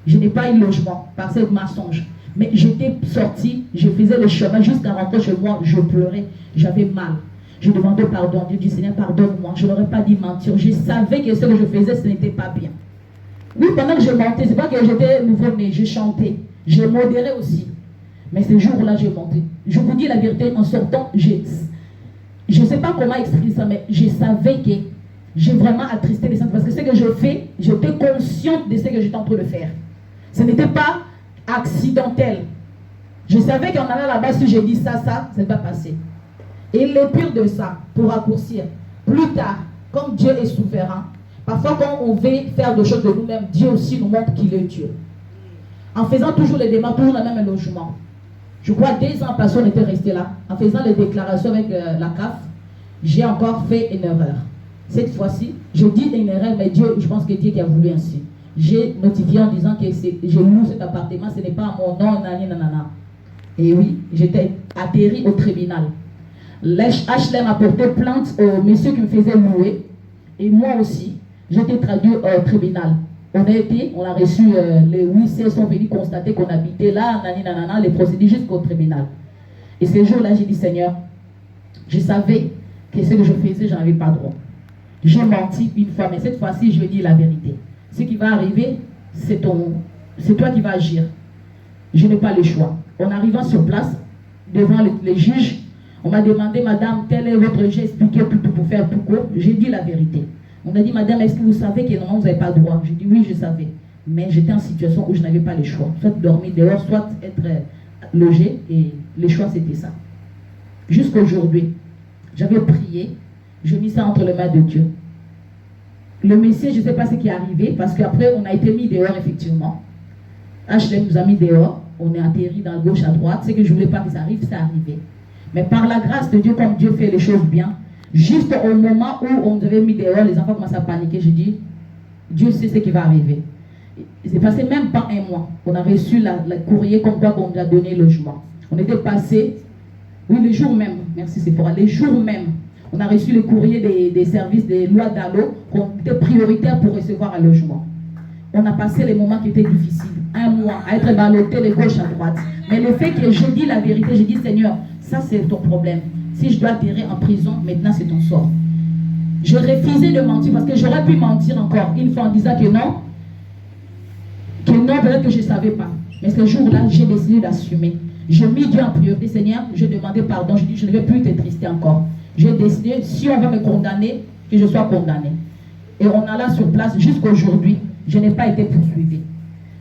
Speaker 1: Je n'ai pas eu logement par ce mensonge. Mais j'étais sortie, je faisais le chemin jusqu'à rentrer chez moi. Je pleurais. J'avais mal. Je demandais pardon. Dieu dit, Seigneur, pardonne-moi. Je n'aurais pas dit mentir. Je savais que ce que je faisais, ce n'était pas bien. Oui, pendant que je mentais, c'est pas que j'étais nouveau-né, je chantais. Je modérais aussi. Mais ce jour-là, j'ai menti. Je vous dis la vérité, en sortant, je ne sais pas comment expliquer ça, mais je savais que j'ai vraiment attristé les saints. Parce que ce que je fais, j'étais consciente de ce que j'étais en train de faire. Ce n'était pas accidentel. Je savais qu'en allant là-bas, si je dis ça ne va pas passer. Et le pire de ça, pour raccourcir, plus tard, comme Dieu est souverain, parfois quand on veut faire des choses de nous-mêmes, Dieu aussi nous montre qu'il est Dieu. En faisant toujours les démarches, toujours le même logement. Je crois 2 ans passés, on était resté là. En faisant les déclarations avec la CAF, j'ai encore fait une erreur. Cette fois-ci, je dis une erreur, mais Dieu, je pense que Dieu qui a voulu ainsi. J'ai notifié en disant que je loue cet appartement, ce n'est pas à mon nom, nanana. Et oui, j'étais atterri au tribunal. HLM a porté plainte au monsieur qui me faisait louer. Et moi aussi, j'étais traduit au tribunal. On a reçu, les huissiers sont venus constater qu'on habitait là, nanana, les procédures jusqu'au tribunal. Et ce jour-là, j'ai dit, Seigneur, je savais que ce que je faisais, je n'avais pas droit. J'ai menti une fois, mais cette fois-ci, je vais dire la vérité. Ce qui va arriver, c'est toi qui vas agir. Je n'ai pas le choix. En arrivant sur place, devant les juges, on m'a demandé, madame, tel est votre j'ai expliqué tout pour faire tout court. J'ai dit la vérité. On a dit, madame, est-ce que vous savez que normalement vous n'avez pas droit? J'ai dit, oui, je savais. Mais j'étais en situation où je n'avais pas le choix. Soit dormir dehors, soit être logé. Et le choix, c'était ça. Jusqu'à aujourd'hui, j'avais prié. Je mis ça entre les mains de Dieu. Le Messie, je ne sais pas ce qui est arrivé, parce qu'après, on a été mis dehors, effectivement. HLM nous a mis dehors. On est atterri dans le gauche à droite. Ce que je ne voulais pas que ça arrive, ça arrivé. Mais par la grâce de Dieu, comme Dieu fait les choses bien, juste au moment où on nous avait mis dehors, les enfants commençaient à paniquer. Je dis, Dieu sait ce qui va arriver. C'est passé même pas 1 mois. On a reçu le courrier comme quoi on nous a donné le logement. On était passé, oui, le jour même, merci Sephora, les jours même, on a reçu le courrier des services des lois d'Allo qu'on était prioritaire pour recevoir un logement. On a passé les moments qui étaient difficiles, 1 mois, à être ballotté de gauche à droite. Mais le fait que je dis la vérité, je dis, Seigneur, ça c'est ton problème. Si je dois atterrir en prison, maintenant c'est ton sort. Je refusais de mentir parce que j'aurais pu mentir encore une fois en disant que non, peut-être que je ne savais pas. Mais ce jour-là, j'ai décidé d'assumer. Je mis Dieu en priorité, Seigneur, je demandais pardon, je dis, je ne vais plus t'attrister encore. J'ai décidé, si on va me condamner, que je sois condamné. Et on a là sur place jusqu'à aujourd'hui, je n'ai pas été poursuivi.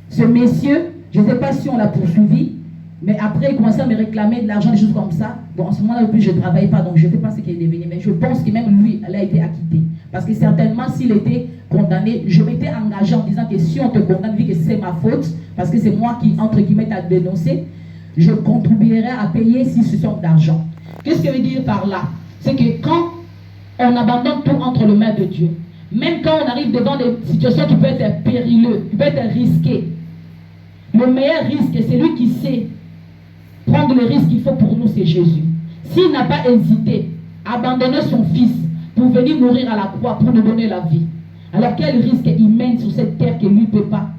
Speaker 1: Ce monsieur, je ne sais pas si on l'a poursuivi, mais après, il commençait à me réclamer de l'argent, des choses comme ça. Bon, en ce moment-là, je ne travaillais pas, donc je ne sais pas ce qu'il est devenu. Mais je pense que même lui, elle a été acquitté. Parce que certainement, s'il était condamné, je m'étais engagé en disant que si on te condamne, vu que c'est ma faute, parce que c'est moi qui, entre guillemets, t'a dénoncé, je contribuerai à payer si ce sont d'argent. Qu'est-ce que je veux dire par là? C'est que quand on abandonne tout entre les mains de Dieu, même quand on arrive devant des situations qui peuvent être périlleuses, qui peuvent être risquées, le meilleur risque, c'est lui qui sait prendre le risque qu'il faut pour nous, c'est Jésus. S'il n'a pas hésité à abandonner son fils pour venir mourir à la croix, pour nous donner la vie, alors quel risque il mène sur cette terre que lui ne peut pas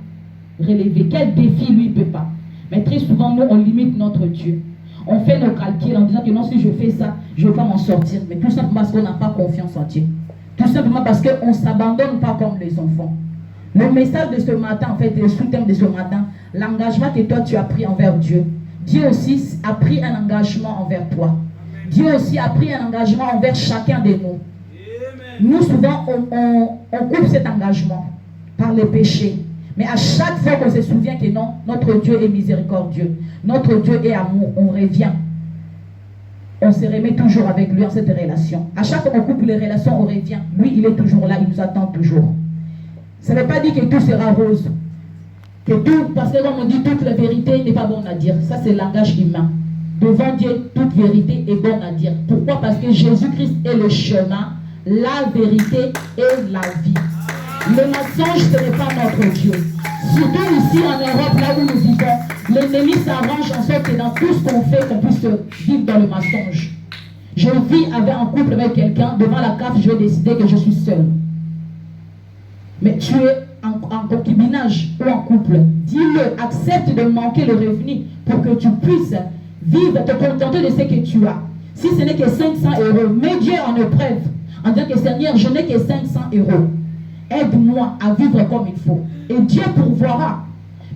Speaker 1: relever? Quel défi lui ne peut pas? Mais très souvent, nous, on limite notre Dieu. On fait nos calculs en disant que non, si je fais ça, je ne vais pas m'en sortir. Mais tout simplement parce qu'on n'a pas confiance en Dieu. Tout simplement parce qu'on ne s'abandonne pas comme les enfants. Le message de ce matin, en fait, le sous-thème de ce matin, l'engagement que toi tu as pris envers Dieu. Dieu aussi a pris un engagement envers toi. Dieu aussi a pris un engagement envers chacun de nous. Nous, souvent, on coupe cet engagement par les péchés. Mais à chaque fois qu'on se souvient que non, notre Dieu est miséricordieux, notre Dieu est amour, on revient. On se remet toujours avec lui en cette relation. À chaque fois qu'on coupe les relations, on revient. Lui, il est toujours là, il nous attend toujours. Ça ne veut pas dire que tout sera rose. Que tout, parce que comme on dit, toute la vérité n'est pas bonne à dire. Ça, c'est le langage humain. Devant Dieu, toute vérité est bonne à dire. Pourquoi? Parce que Jésus-Christ est le chemin, la vérité et la vie. Le mensonge, ce n'est pas notre Dieu. Surtout ici en Europe, là où nous vivons, l'ennemi s'arrange en sorte que dans tout ce qu'on fait, qu'on puisse vivre dans le mensonge. Je vis en couple avec quelqu'un, devant la CAF, je vais décider que je suis seule. Mais tu es en concubinage ou en couple. Dis-le, accepte de manquer le revenu pour que tu puisses vivre, te contenter de ce que tu as. Si ce n'est que 500 €, mets Dieu en épreuve en disant que Seigneur, je n'ai que 500 €. Aide-moi à vivre comme il faut. Et Dieu pourvoira.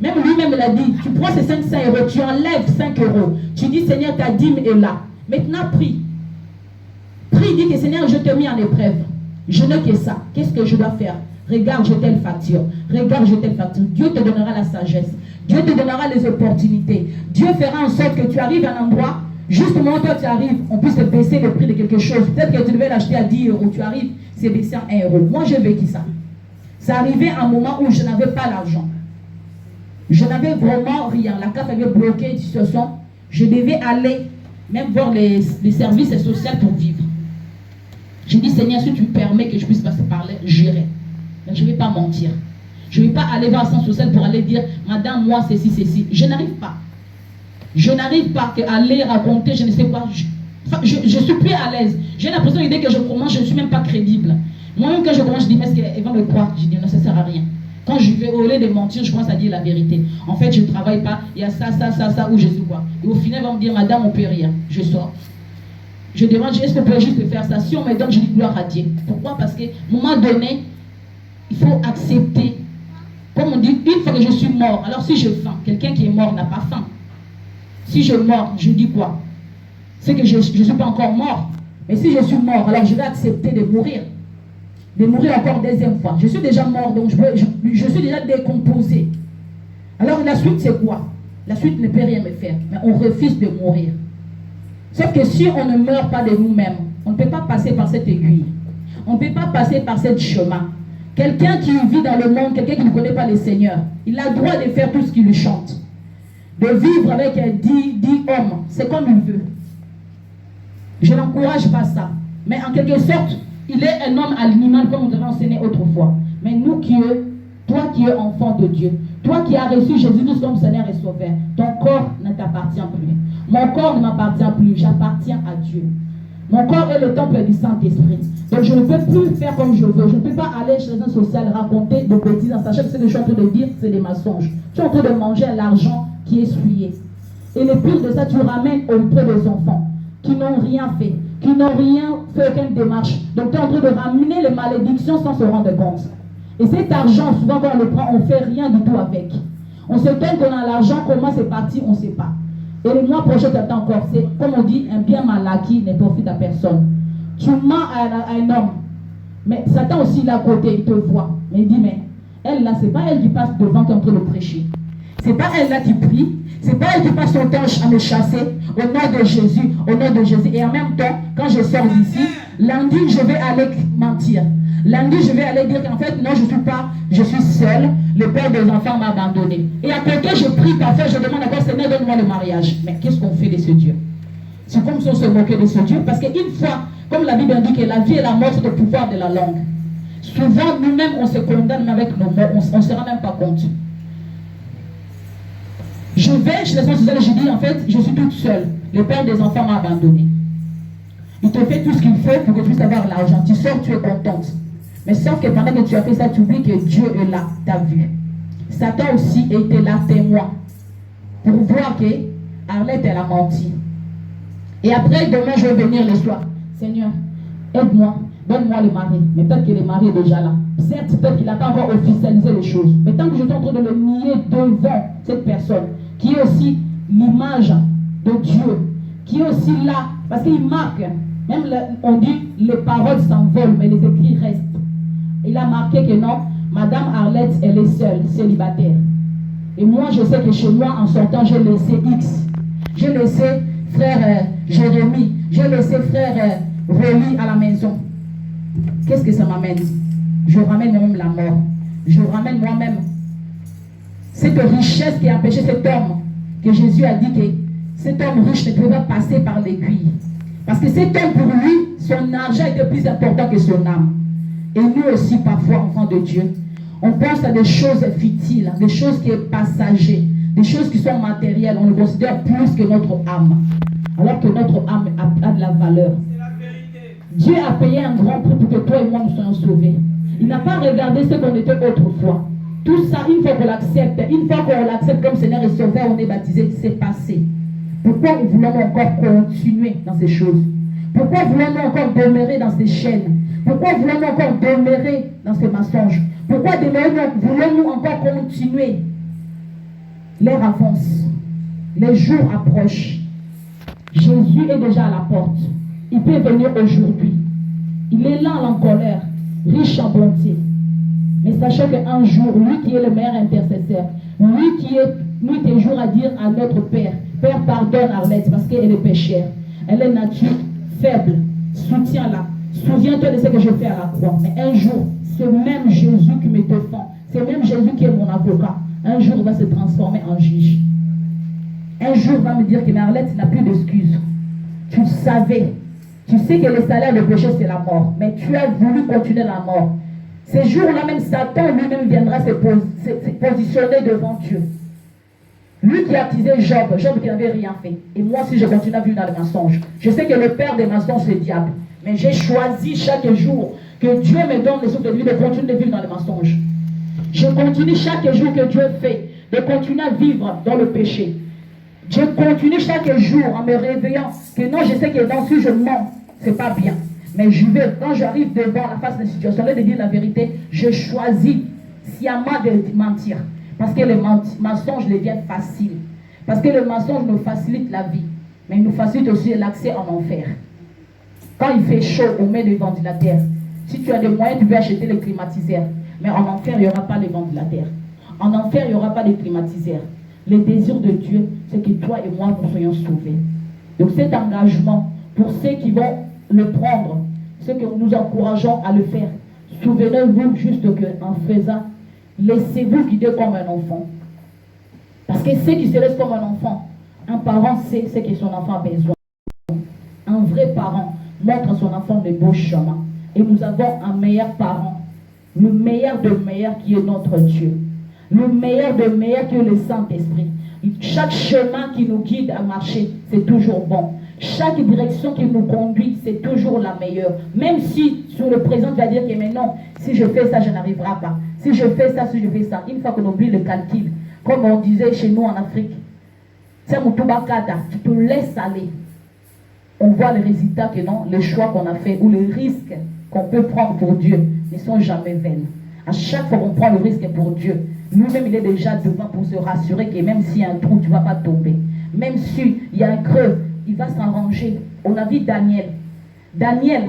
Speaker 1: Même lui-même l'a dit, tu prends ces 500 €, tu enlèves 5 €. Tu dis, Seigneur, ta dîme est là. Maintenant, prie. Prie, dis que Seigneur, je te mets en épreuve. Je n'ai que ça. Qu'est-ce que je dois faire? Regarde, j'ai telle facture. Regarde, j'ai telle facture. Dieu te donnera la sagesse. Dieu te donnera les opportunités. Dieu fera en sorte que tu arrives à un endroit, justement, toi tu arrives, on puisse te baisser le prix de quelque chose. Peut-être que tu devais l'acheter à 10 €. Tu arrives, c'est baissé à 1 €. Moi, j'ai vécu ça. Ça arrivait à un moment où je n'avais pas l'argent. Je n'avais vraiment rien. La CAF avait bloqué une situation. Je devais aller même voir les services sociaux pour vivre. J'ai dit, Seigneur, si tu me permets que je puisse passer par là, j'irai. Mais je ne vais pas mentir. Je ne vais pas aller voir un centre social pour aller dire, madame, moi, ceci, ceci. Je n'arrive pas. Je n'arrive pas à aller raconter, je ne sais pas. Je suis plus à l'aise. J'ai l'impression que dès que je commence, je ne suis même pas crédible. Moi-même, quand je commence, je dis, mais est-ce qu'elles vont me croire? Je dis, non, ça ne sert à rien. Quand je vais au lieu de mentir, je commence à dire la vérité. En fait, je ne travaille pas, il y a ça, où je suis quoi. Et au final, ils vont me dire, madame, on ne peut rien. Je sors. Je demande, est-ce qu'on peut juste faire ça? Si on me donne, je dis gloire à Dieu. Pourquoi? Parce qu'à un moment donné, il faut accepter. Comme on dit, une fois que je suis mort, alors si je faim, quelqu'un qui est mort n'a pas faim. Si je meurs, je dis quoi? C'est que je ne suis pas encore mort. Mais si je suis mort, alors je vais accepter de mourir. De mourir encore deuxième fois. Je suis déjà mort, donc je suis déjà décomposé. Alors la suite, c'est quoi? La suite ne peut rien me faire. Mais on refuse de mourir. Sauf que si on ne meurt pas de nous-mêmes, on ne peut pas passer par cette aiguille. On ne peut pas passer par ce chemin. Quelqu'un qui vit dans le monde, quelqu'un qui ne connaît pas le Seigneur, il a le droit de faire tout ce qu'il lui chante. De vivre avec 10 hommes, c'est comme il veut. Je n'encourage pas ça. Mais en quelque sorte, il est un homme animal comme on devait enseigner autrefois. Mais nous toi qui es enfant de Dieu, toi qui as reçu Jésus-Christ comme Seigneur et Sauveur, ton corps ne t'appartient plus. Mon corps ne m'appartient plus, j'appartiens à Dieu. Mon corps est le temple du Saint-Esprit. Donc je ne peux plus faire comme je veux. Je ne peux pas aller chez un social raconter de bêtises en sachant que ce que je suis en train de dire, c'est des mensonges. Tu es en train de manger l'argent qui est souillé. Et le pire de ça, tu ramènes auprès des enfants qui n'ont rien fait, qui n'ont rien fait, aucune démarche. Donc tu es en train de ramener les malédictions sans se rendre compte. Et cet argent, souvent quand on le prend, on ne fait rien du tout avec. On se donne qu'on a l'argent, comment c'est parti, on ne sait pas. Et le mois prochain, tu attends encore. C'est comme on dit, un bien mal acquis ne profite à personne. Tu mens à un homme. Mais Satan aussi, là à côté, il te voit. Mais il dit, mais elle là, c'est pas elle qui passe devant qui est en train de prêcher. C'est pas elle là qui prie. C'est pas elle qui passe son temps à me chasser. Au nom de Jésus, au nom de Jésus. Et en même temps, quand je sors d'ici, lundi, je vais aller mentir. Lundi, je vais aller dire qu'en fait, non, je suis seule. Le père des enfants m'a abandonné. Et à côté, je prie parfois, je demande encore, Seigneur, donne-moi le mariage. Mais qu'est-ce qu'on fait de ce Dieu? C'est comme si on se moquait de ce Dieu. Parce qu'une fois, comme la Bible dit que la vie et la mort, c'est le pouvoir de la langue. Souvent, nous-mêmes, on se condamne avec nos mots, on ne se rend même pas compte. Je vais chez les centres sociaux et je dis, en fait, je suis toute seule. Le père des enfants m'a abandonné. Il te fait tout ce qu'il faut pour que tu puisses avoir l'argent. Tu sors, tu es contente. Mais sauf que pendant que tu as fait ça, tu oublies que Dieu est là, t'as vu. Satan aussi était là, témoin. Pour voir que Arlette, elle a menti. Et après, demain, je vais venir le soir. Seigneur, aide-moi, donne-moi le mari. Mais peut-être que le mari est déjà là. Certes, peut-être qu'il n'a pas encore officialisé les choses. Mais tant que je suis en train de le nier devant cette personne, qui est aussi l'image de Dieu, qui est aussi là, parce qu'il marque. Même on dit les paroles s'envolent, mais les écrits restent. Il a marqué que non, Madame Arlette, elle est seule, célibataire. Et moi, je sais que chez moi, en sortant, j'ai laissé X. J'ai laissé frère Jérémie. J'ai laissé frère Rémi à la maison. Qu'est-ce que ça m'amène? Je ramène moi-même la mort. Je ramène moi-même cette richesse qui a empêché cet homme, que Jésus a dit que cet homme riche ne pouvait pas passer par l'aiguille. Parce que cet homme, pour lui, son argent était plus important que son âme. Et nous aussi, parfois, enfants de Dieu, on pense à des choses futiles, des choses qui sont passagères, des choses qui sont matérielles. On le considère plus que notre âme. Alors que notre âme a de la valeur. Dieu a payé un grand prix pour que toi et moi nous soyons sauvés. Il n'a pas regardé ce qu'on était autrefois. Tout ça, une fois qu'on l'accepte, comme Seigneur et Sauveur, on est baptisé, c'est passé. Pourquoi voulons-nous encore continuer dans ces choses? Pourquoi voulons-nous encore demeurer dans ces chaînes? Pourquoi voulons-nous encore demeurer dans ces mensonges? Pourquoi voulons-nous encore continuer? L'heure avance. Les jours approchent. Jésus est déjà à la porte. Il peut venir aujourd'hui. Il est là en colère, riche en bonté. Mais sachez qu'un jour, lui qui est le meilleur intercesseur, lui qui est toujours à dire à notre Père, Père, pardonne Arlette parce qu'elle est péchère. Elle est nature faible. Soutiens-la. Souviens-toi de ce que je fais à la croix. Mais un jour, ce même Jésus qui me défend, ce même Jésus qui est mon avocat, un jour va se transformer en juge. Un jour va me dire que Arlette n'a plus d'excuses. Tu le savais. Tu sais que le salaire de péché, c'est la mort. Mais tu as voulu continuer la mort. Ces jours-là, même Satan lui-même viendra se positionner devant Dieu. Lui qui a accusé Job, Job qui n'avait rien fait. Et moi, si je continue à vivre dans le mensonge, je sais que le père des mensonges, c'est le diable. Mais j'ai choisi chaque jour que Dieu me donne le souffle de vie de continuer de vivre dans le mensonge. Je continue chaque jour que Dieu fait de continuer à vivre dans le péché. Je continue chaque jour en me réveillant que non, je sais que dans ce je mens, c'est pas bien. Mais je vais, quand j'arrive devant la face de la situation, de dire la vérité, je choisis sciemment de mentir. Parce que le mensonge devient facile. Parce que le mensonge nous facilite la vie. Mais il nous facilite aussi l'accès en enfer. Quand il fait chaud, on met le ventilateur. Si tu as des moyens, tu peux acheter le climatiseur. Mais en enfer, il n'y aura pas de ventilateur. En enfer, il n'y aura pas de climatiseur. Le désir de Dieu, c'est que toi et moi, nous soyons sauvés. Donc cet engagement, pour ceux qui vont le prendre, ceux que nous encourageons à le faire, souvenez-vous juste qu'en faisant, laissez-vous guider comme un enfant. Parce que ceux qui se laissent comme un enfant, un parent sait ce que son enfant a besoin. Un vrai parent montre à son enfant le beau chemin. Et nous avons un meilleur parent, le meilleur de meilleur qui est notre Dieu. Le meilleur de meilleur qui est le Saint-Esprit. Chaque chemin qui nous guide à marcher, c'est toujours bon. Chaque direction qui nous conduit, c'est toujours la meilleure. Même si sur le présent, tu vas dire que mais non, si je fais ça, je n'arriverai pas. Si je fais ça, si je fais ça. Une fois qu'on oublie le calcul, comme on disait chez nous en Afrique, c'est mon tobakada, tu te laisses aller. On voit les résultats que non, les choix qu'on a fait ou les risques qu'on peut prendre pour Dieu ne sont jamais vains. À chaque fois qu'on prend le risque pour Dieu, nous-mêmes, il est déjà devant pour se rassurer que même s'il y a un trou, tu ne vas pas tomber. Même s'il y a un creux, il va s'arranger. On a vu Daniel. Daniel,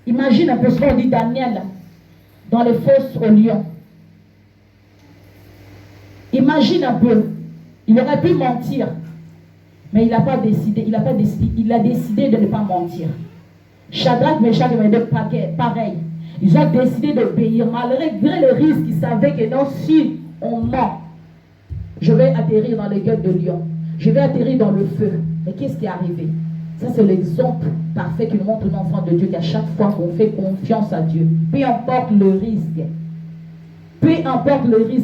Speaker 1: imagine un peu ce qu'on dit Daniel dans les fosses au lion. Imagine un peu. Il aurait pu mentir. Mais il n'a pas décidé. Il a décidé de ne pas mentir. Shadrach, Meshach et Abednego, pareil. Ils ont décidé d'obéir malgré le risque. Ils savaient que non, si on ment, je vais atterrir dans les gueules de lion. Je vais atterrir dans le feu. Et qu'est-ce qui est arrivé? Ça, c'est l'exemple parfait qui nous montre un enfant de Dieu qu'à chaque fois qu'on fait confiance à Dieu, peu importe le risque,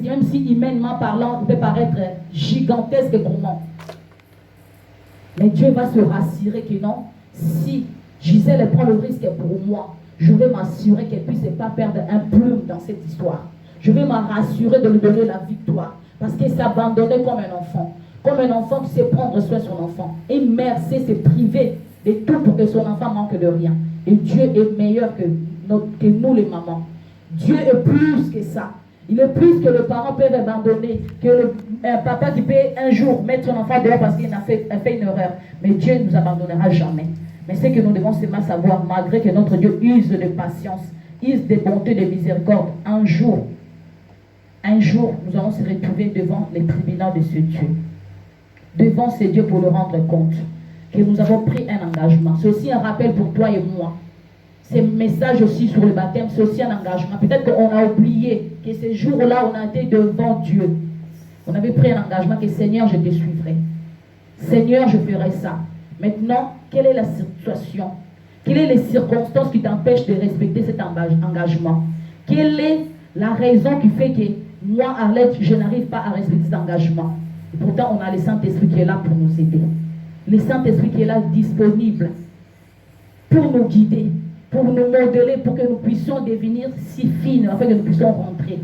Speaker 1: même si humainement parlant, il peut paraître gigantesque comment. Mais Dieu va se rassurer que non, si Gisèle prend le risque pour moi, je vais m'assurer qu'elle ne puisse pas perdre un plume dans cette histoire. Je vais m'en rassurer de lui donner la victoire. Parce qu'elle s'abandonnait comme un enfant. Comme un enfant qui sait prendre soin de son enfant. Et une mère sait se priver de tout pour que son enfant manque de rien. Et Dieu est meilleur que nous les mamans. Dieu est plus que ça. Il est plus que le parent peut abandonner, que un papa qui peut un jour mettre son enfant dehors parce qu'il a fait une erreur. Mais Dieu ne nous abandonnera jamais. Mais c'est que nous devons seulement savoir, malgré que notre Dieu use de patience, use de bonté, de miséricorde, un jour, nous allons se retrouver devant les tribunaux de ce Dieu. Devant ce Dieu pour le rendre compte. Que nous avons pris un engagement. C'est aussi un rappel pour toi et moi. Ces messages aussi sur le baptême, c'est aussi un engagement. Peut-être qu'on a oublié que ces jours-là, on a été devant Dieu. On avait pris un engagement que Seigneur, je te suivrai. Seigneur, je ferai ça. Maintenant, quelle est la situation? Quelles sont les circonstances qui t'empêchent de respecter cet engagement? Quelle est la raison qui fait que moi, Arlette, je n'arrive pas à respecter cet engagement? Et pourtant, on a le Saint-Esprit qui est là pour nous aider. Le Saint-Esprit qui est là disponible pour nous guider, pour nous modeler, pour que nous puissions devenir si fines, afin que nous puissions rentrer.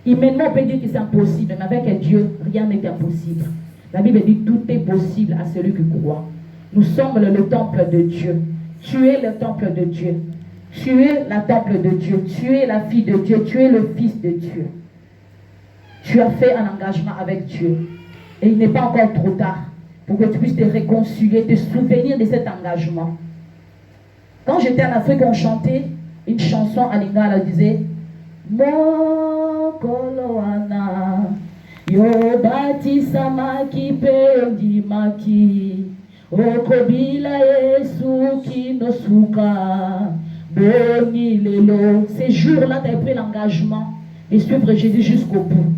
Speaker 1: Humainement, on peut dire que c'est impossible, mais avec Dieu, rien n'est impossible. La Bible dit tout est possible à celui qui croit. Nous sommes le temple de Dieu. Tu es le temple de Dieu. Tu es la temple de Dieu. Tu es la fille de Dieu. Tu es le fils de Dieu. Tu as fait un engagement avec Dieu. Et il n'est pas encore trop tard pour que tu puisses te réconcilier, te souvenir de cet engagement. Quand j'étais en Afrique, on chantait une chanson à Lingala, elle disait Mokoloana Yobati Samaki Pendi Maki Okobila Yesu Kinosuka Boni Lelo. Ces jours-là, tu as pris l'engagement de suivre Jésus jusqu'au bout.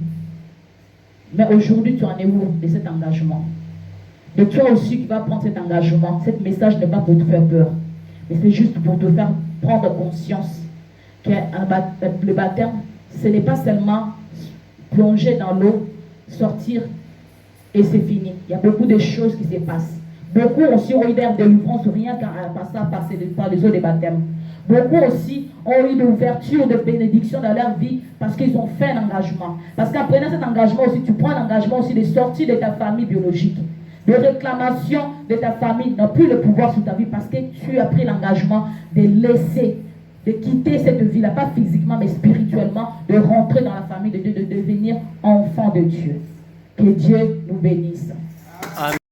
Speaker 1: Mais aujourd'hui, tu en es où de cet engagement? Et toi aussi qui vas prendre cet engagement, ce message n'est pas pour te faire peur, mais c'est juste pour te faire prendre conscience que le baptême, ce n'est pas seulement plonger dans l'eau, sortir et c'est fini. Il y a beaucoup de choses qui se passent. Beaucoup aussi ont eu d'air de délivrance rien qu'en passant par les eaux de baptême. Beaucoup aussi ont eu d'ouverture, de bénédiction dans leur vie parce qu'ils ont fait un engagement. Parce qu'en prenant cet engagement aussi, tu prends un engagement aussi de sortir de ta famille biologique. De réclamation de ta famille n'a plus le pouvoir sur ta vie parce que tu as pris l'engagement de laisser, de quitter cette vie-là, pas physiquement mais spirituellement, de rentrer dans la famille de Dieu, de devenir enfant de Dieu. Que Dieu nous bénisse. Amen.